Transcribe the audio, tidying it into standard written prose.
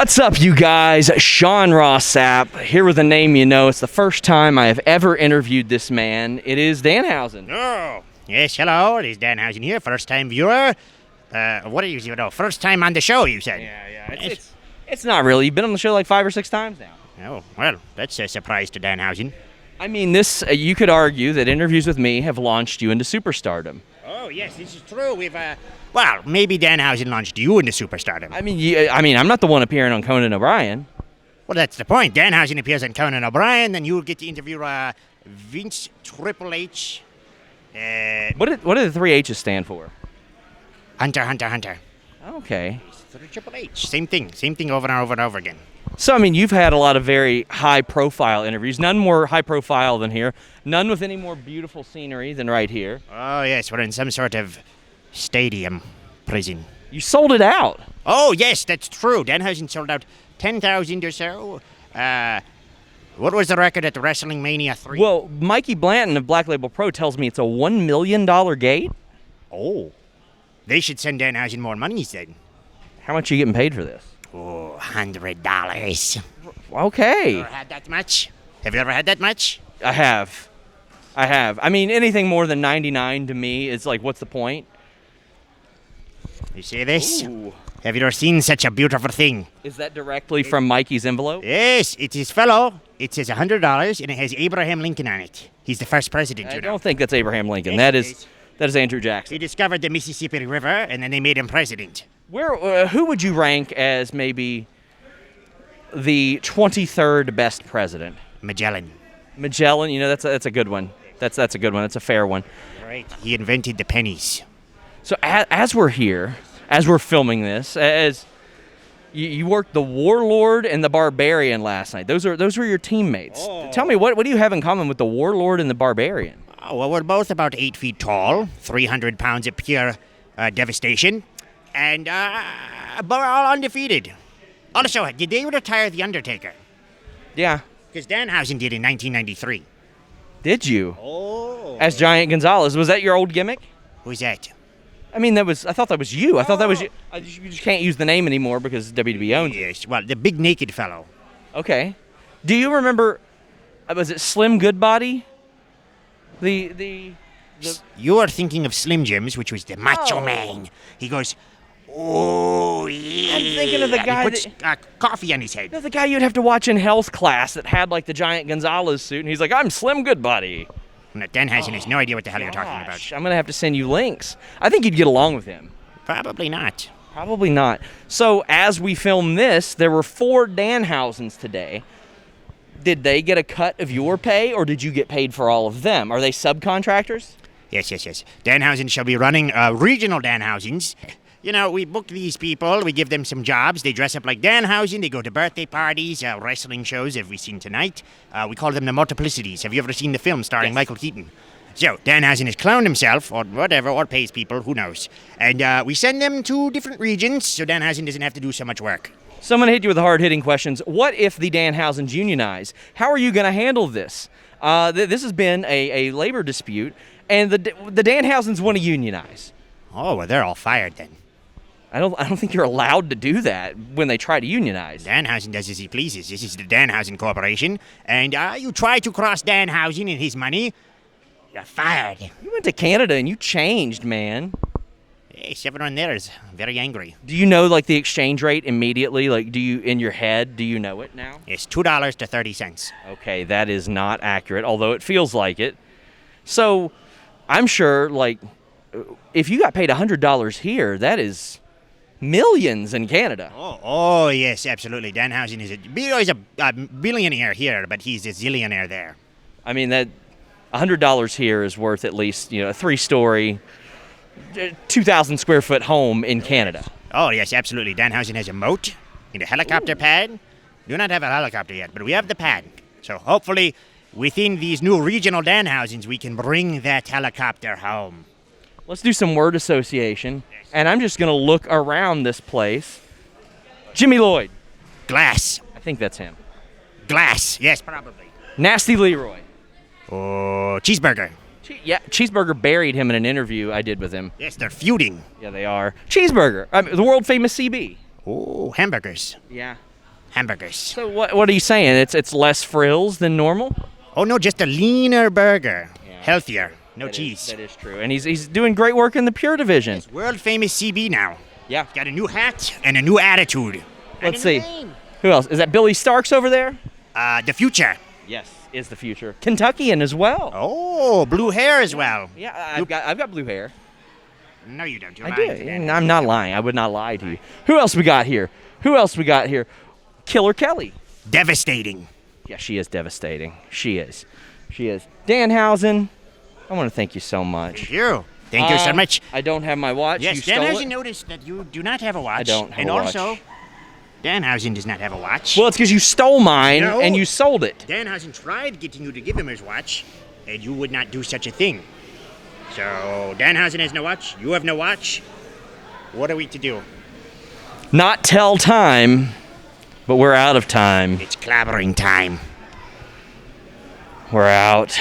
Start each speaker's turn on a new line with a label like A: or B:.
A: What's up, you guys? Sean Ross Sapp, here with a name you know. It's the first time I have ever interviewed this man. It is Danhausen.
B: Oh, yes, hello. It is Danhausen here, first-time viewer. What do you know? First time on the show, you said?
A: Yeah. It's not really. You've been on the show like 5 or 6 times now.
B: Oh, well, that's a surprise to Danhausen.
A: I mean, this you could argue that interviews with me have launched you into superstardom.
B: Oh, yes, this is true. Well, maybe Danhausen launched you into superstardom.
A: I mean, I'm not the one appearing on Conan O'Brien.
B: Well, that's the point. Danhausen appears on Conan O'Brien, then you'll get to interview Vince Triple H.
A: What do the 3 H's stand for?
B: Hunter.
A: Okay.
B: Triple H. Same thing over and over and over again.
A: So, I mean, you've had a lot of very high-profile interviews. None more high-profile than here. None with any more beautiful scenery than right here.
B: Oh, yes, we're in some sort of stadium prison.
A: You sold it out.
B: Oh, yes, that's true. Danhausen sold out 10,000 or so. What was the record at the Wrestling Mania 3?
A: Well, Mikey Blanton of Black Label Pro tells me it's a $1 million gate.
B: Oh. They should send Danhausen more money, then.
A: How much are you getting paid for this?
B: Oh, $100.
A: Okay.
B: Ever had that much? Have you ever had that much?
A: I have. I mean, anything more than 99 to me is like, what's the point?
B: You see this?
A: Ooh.
B: Have you ever seen such a beautiful thing?
A: Is that directly from Mikey's envelope?
B: Yes, it is fellow. It says $100 and it has Abraham Lincoln on it. He's the first president,
A: I
B: you know.
A: don't think that's Abraham Lincoln.
B: Yes,
A: That is Andrew Jackson.
B: He discovered the Mississippi River and then they made him president.
A: Who would you rank as maybe the 23rd best president?
B: Magellan.
A: Magellan, you know, that's a good one. That's a good one. That's a fair one.
B: Right. He invented the pennies.
A: So as we're here, as we're filming this, as you worked the Warlord and the Barbarian last night. Those were your teammates.
B: Oh.
A: Tell me, what do you have in common with the Warlord and the Barbarian?
B: Oh, well, we're both about 8 feet tall, 300 pounds of pure devastation, and but we're all undefeated. Also, did they retire The Undertaker?
A: Yeah.
B: Because Danhausen did in 1993.
A: Did you?
B: Oh.
A: As Giant Gonzalez. Was that your old gimmick?
B: Who's that?
A: I mean, I thought that was you. I thought that was you. You just can't use the name anymore because WWE owns it.
B: Yes, well, the big naked fellow.
A: Okay. Do you remember, was it Slim Goodbody? The
B: You are thinking of Slim Jims, which was the Macho
A: Oh.
B: Man. He goes, oh, yeah.
A: I'm thinking of the guy
B: He puts coffee on his head.
A: the guy you'd have to watch in health class that had like the Giant Gonzalez suit, and he's like, I'm Slim Goodbody.
B: No, Danhausen has no idea what the hell you're talking about.
A: Gosh, I'm going to have to send you links. I think you'd get along with him.
B: Probably not.
A: Probably not. So as we film this, there were 4 Danhausens today. Did they get a cut of your pay, or did you get paid for all of them? Are they subcontractors?
B: Yes. Danhausen shall be running regional Danhausens. You know, we book these people, we give them some jobs, they dress up like Danhausen, they go to birthday parties, wrestling shows, as we've seen tonight. We call them the Multiplicities. Have you ever seen the film starring
A: Yes.
B: Michael Keaton? So, Danhausen has cloned himself, or whatever, or pays people, who knows. And we send them to different regions, so Danhausen doesn't have to do so much work.
A: So I'm going to hit you with the hard-hitting questions. What if the Danhausens unionize? How are you going to handle this? This has been a labor dispute, and the Danhausens want to unionize.
B: Oh, well, they're all fired then.
A: I don't think you're allowed to do that when they try to unionize.
B: Danhausen does as he pleases. This is the Danhausen Corporation, and you try to cross Danhausen and his money, you're fired.
A: You went to Canada and you changed, man.
B: Yes, everyone there is very angry.
A: Do you know like the exchange rate immediately? Like, do you in your head? Do you know it now?
B: It's $2 to 30 cents.
A: Okay, that is not accurate, although it feels like it. So, I'm sure like if you got paid $100 here, that is millions in Canada.
B: Oh, yes, absolutely. Danhausen is a billionaire here, but he's a zillionaire there.
A: I mean that $100 here is worth at least, a 3-story, 2,000 square foot home in Canada.
B: Oh, yes, absolutely. Danhausen has a moat and a helicopter pad. Do not have a helicopter yet, but we have the pad. So hopefully, within these new regional Danhausens, we can bring that helicopter home.
A: Let's do some word association, and I'm just going to look around this place. Jimmy Lloyd.
B: Glass.
A: I think that's him.
B: Glass. Yes, probably.
A: Nasty Leroy.
B: Oh, Cheeseburger.
A: Yeah, Cheeseburger buried him in an interview I did with him.
B: Yes, they're feuding.
A: Yeah, they are. Cheeseburger. The world famous CB.
B: Oh, hamburgers.
A: Yeah.
B: hamburgers.
A: So what are you saying? It's less frills than normal?
B: Oh no, just a leaner burger,
A: Yeah.
B: healthier, no
A: That is-
B: cheese.
A: that is true. And he's doing great work in the Pure division.
B: World famous CB now.
A: Yeah.
B: Got a new hat and a new attitude. And
A: Let's
B: a new
A: see.
B: name.
A: Who else? Is that Billy Starks over there?
B: The future.
A: Yes, is the future. Kentuckian as well.
B: Oh, blue hair as well.
A: Yeah, I've got blue hair.
B: No, you don't. You're
A: I
B: lying
A: do.
B: to
A: And
B: that.
A: I'm not lying. I would not lie to you. Who else we got here? Killer Kelly.
B: Devastating.
A: Yeah, she is devastating. She is. Danhausen, I want to thank you so much.
B: Thank you. Thank you so much.
A: I don't have my watch.
B: Yes,
A: you stole
B: Danhausen
A: it?
B: noticed that you do not have a watch.
A: I don't have
B: and
A: a watch.
B: also, Danhausen does not have a watch.
A: Well, it's because you stole mine
B: No.
A: and you sold it.
B: Danhausen tried getting you to give him his watch, and you would not do such a thing. So, Danhausen has no watch. You have no watch. What are we to do?
A: Not tell time, but we're out of time.
B: It's clobbering time.
A: We're out.